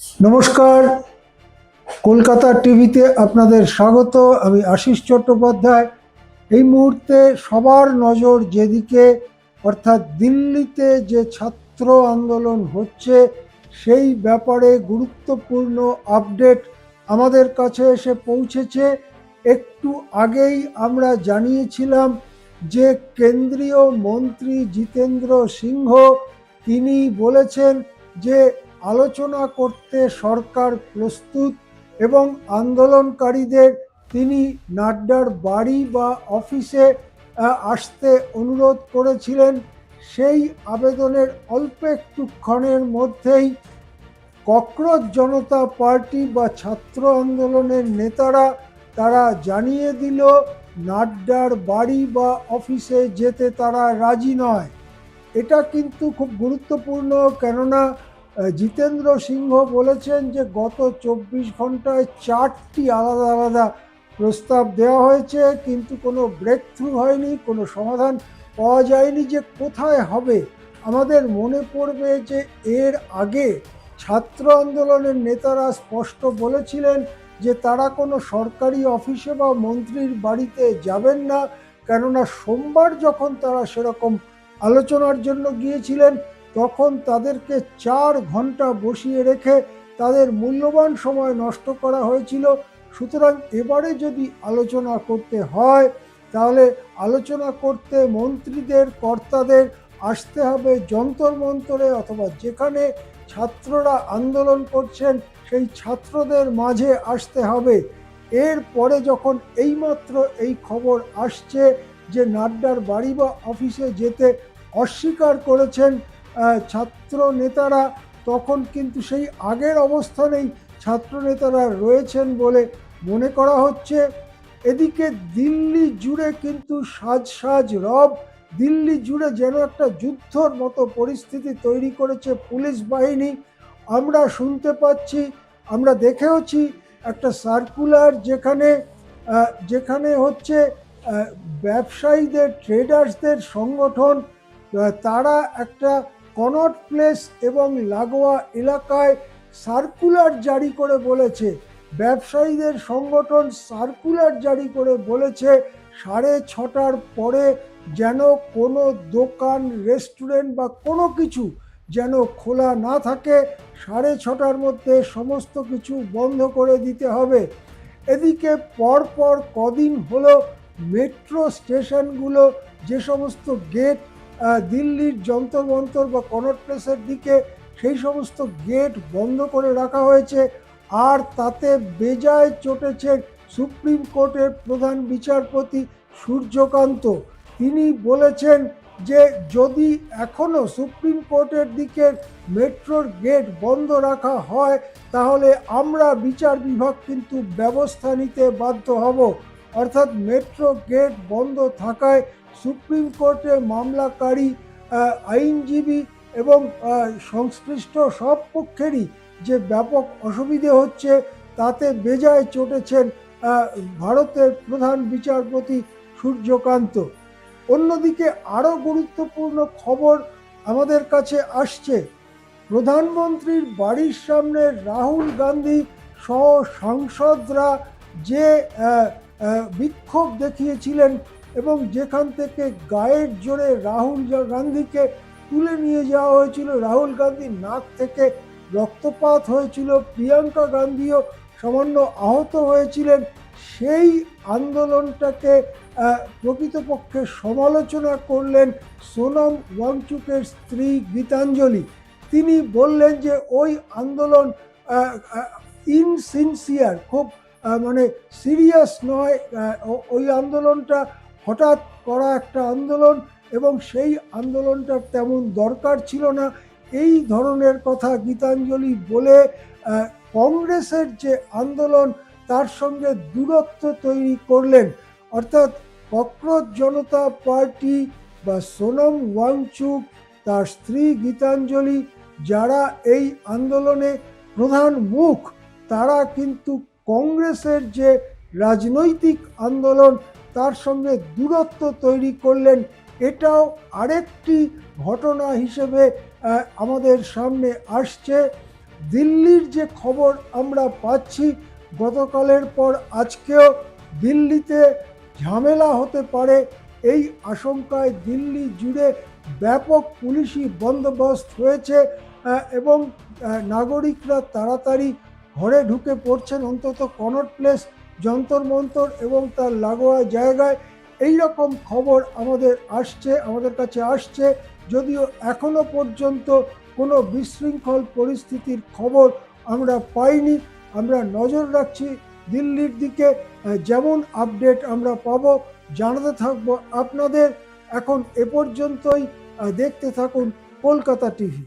নমস্কার, কলকাতা টিভিতে আপনাদের স্বাগত। আমি আশিস চট্টোপাধ্যায়। এই মুহূর্তে সবার নজর যেদিকে, অর্থাৎ দিল্লিতে যে ছাত্র আন্দোলন হচ্ছে সেই ব্যাপারে গুরুত্বপূর্ণ আপডেট আমাদের কাছে এসে পৌঁছেছে। একটু আগেই আমরা জানিয়েছিলাম যে কেন্দ্রীয় মন্ত্রী জিতেন্দ্র সিংহ তিনি বলেছেন যে আলোচনা করতে সরকার প্রস্তুত এবং আন্দোলনকারীদের তিনি নাড্ডার বাড়ি বা অফিসে আসতে অনুরোধ করেছিলেন। সেই আবেদনের অল্প একটুক্ষণের মধ্যেই ককরোচ জনতা পার্টি বা ছাত্র আন্দোলনের নেতারা তারা জানিয়ে দিল নাড্ডার বাড়ি বা অফিসে যেতে তারা রাজি নয়। এটা কিন্তু খুব গুরুত্বপূর্ণ, কেননা জিতেন্দ্র সিংহ বলেছেন যে গত 24 ঘন্টায় 4টি আলাদা আলাদা প্রস্তাব দেওয়া হয়েছে, কিন্তু কোনো ব্রেক থ্রু হয়নি, কোনো সমাধান পাওয়া যায়নি যে কোথায় হবে। আমাদের মনে পড়বে যে এর আগে ছাত্র আন্দোলনের নেতারা স্পষ্ট বলেছিলেন যে তারা কোনো সরকারি অফিসে বা মন্ত্রীর বাড়িতে যাবেন না, কেননা সোমবার যখন তারা সেরকম আলোচনার জন্য গিয়েছিলেন তখন তাদেরকে 4 ঘন্টা বসিয়ে রেখে তাদের মূল্যবান সময় নষ্ট করা হয়েছিল। সুতরাং এবারে যদি আলোচনা করতে হয় তাহলে আলোচনা করতে মন্ত্রীদের কর্তাদের আসতে হবে যন্তর মন্তরে, অথবা যেখানে ছাত্ররা আন্দোলন করছেন সেই ছাত্রদের মাঝে আসতে হবে। এরপরে যখন এইমাত্র এই খবর আসছে যে নাড্ডার বাড়ি বা অফিসে যেতে অস্বীকার করেছেন ছাত্র নেতারা, তখন কিন্তু সেই আগের অবস্থানেই ছাত্র নেতারা রয়েছেন বলে মনে করা হচ্ছে। এদিকে দিল্লি জুড়ে কিন্তু সাজ সাজ রব। দিল্লি জুড়ে যেন একটা যুদ্ধর মতো পরিস্থিতি তৈরি করেছে পুলিশ বাহিনী। আমরা শুনতে পাচ্ছি, আমরা দেখেওছি একটা সার্কুলার যেখানে যেখানে হচ্ছে ব্যবসায়ীদের, ট্রেডার্সদের সংগঠন তারা একটা কনট প্লেস এবং লাগোয়া এলাকায় সার্কুলার জারি করে বলেছে, ব্যবসায়ীদের সংগঠন সার্কুলার জারি করে বলেছে 6:30টার পরে যেন কোনো দোকান, রেস্টুরেন্ট বা কোনো কিছু যেন খোলা না থাকে, 6:30টার মধ্যে সমস্ত কিছু বন্ধ করে দিতে হবে। এদিকে পরপর কদিন হলো মেট্রো স্টেশনগুলো, যে সমস্ত গেট দিল্লির যন্তর মন্তর বা কনট প্লেসের দিকে, সেই সমস্ত গেট বন্ধ করে রাখা হয়েছে। আর তাতে বেজায় চটেছেন সুপ্রিম কোর্টের প্রধান বিচারপতি সূর্যকান্ত। তিনি বলেছেন যে যদি এখনও সুপ্রিম কোর্টের দিকের মেট্রোর গেট বন্ধ রাখা হয় তাহলে আমরা বিচার বিভাগ কিন্তু ব্যবস্থা নিতে বাধ্য হব। অর্থাৎ মেট্রো গেট বন্ধ থাকায় সুপ্রিম কোর্টে মামলাকারী আইনজীবী এবং সংশ্লিষ্ট সব পক্ষেরই যে ব্যাপক অসুবিধে হচ্ছে তাতে বেজায় চটেছেন ভারতের প্রধান বিচারপতি সূর্যকান্ত। অন্যদিকে আরও গুরুত্বপূর্ণ খবর আমাদের কাছে আসছে। প্রধানমন্ত্রীর বাড়ির সামনে রাহুল গান্ধী সহ সাংসদরা যে বিক্ষোভ দেখিয়েছিলেন এবং যেখান থেকে গায়ের জোরে রাহুল গান্ধীকে তুলে নিয়ে যাওয়া হয়েছিল, রাহুল গান্ধীর নাক থেকে রক্তপাত হয়েছিল, প্রিয়াঙ্কা গান্ধীও সামান্য আহত হয়েছিলেন, সেই আন্দোলনটাকে প্রকৃতপক্ষে সমালোচনা করলেন সোনম ওয়াংচুকের স্ত্রী গীতাঞ্জলি। তিনি বললেন যে ওই আন্দোলন ইনসিনসিয়ার, খুব মানে সিরিয়াস নয়, ওই আন্দোলনটা হঠাৎ করা একটা আন্দোলন এবং সেই আন্দোলনটার তেমন দরকার ছিল না, এই ধরনের কথা গীতাঞ্জলি বলে কংগ্রেসের যে আন্দোলন তার সঙ্গে দূরত্ব তৈরি করলেন। অর্থাৎ ককরোচ জনতা পার্টি বা সোনম ওয়াংচুক, তার স্ত্রী গীতাঞ্জলি, যারা এই আন্দোলনে প্রধান মুখ, তারা কিন্তু কংগ্রেসের যে রাজনৈতিক আন্দোলন তার সঙ্গে দূরত্ব তৈরি করলেন। এটাও আরেকটি ঘটনা হিসেবে আমাদের সামনে আসছে। দিল্লির যে খবর আমরা পাচ্ছি, গতকালের পর আজকেও দিল্লিতে ঝামেলা হতে পারে, এই আশঙ্কায় দিল্লি জুড়ে ব্যাপক পুলিশি বন্দোবস্ত হয়েছে এবং নাগরিকরা তাড়াতাড়ি ঘরে ঢুকে পড়ছেন, অন্তত কনট প্লেস, যন্তর মন্তর এবং তার লাগোয়া জায়গায়। এই রকম খবর আমাদের কাছে আসছে, যদিও এখনো পর্যন্ত কোনো বিশৃঙ্খল পরিস্থিতির খবর আমরা পাইনি। আমরা নজর রাখছি দিল্লির দিকে, যেমন আপডেট আমরা পাবো জানাতে থাকবো আপনাদের। এখন এ পর্যন্তই, দেখতে থাকুন কলকাতা টিভি।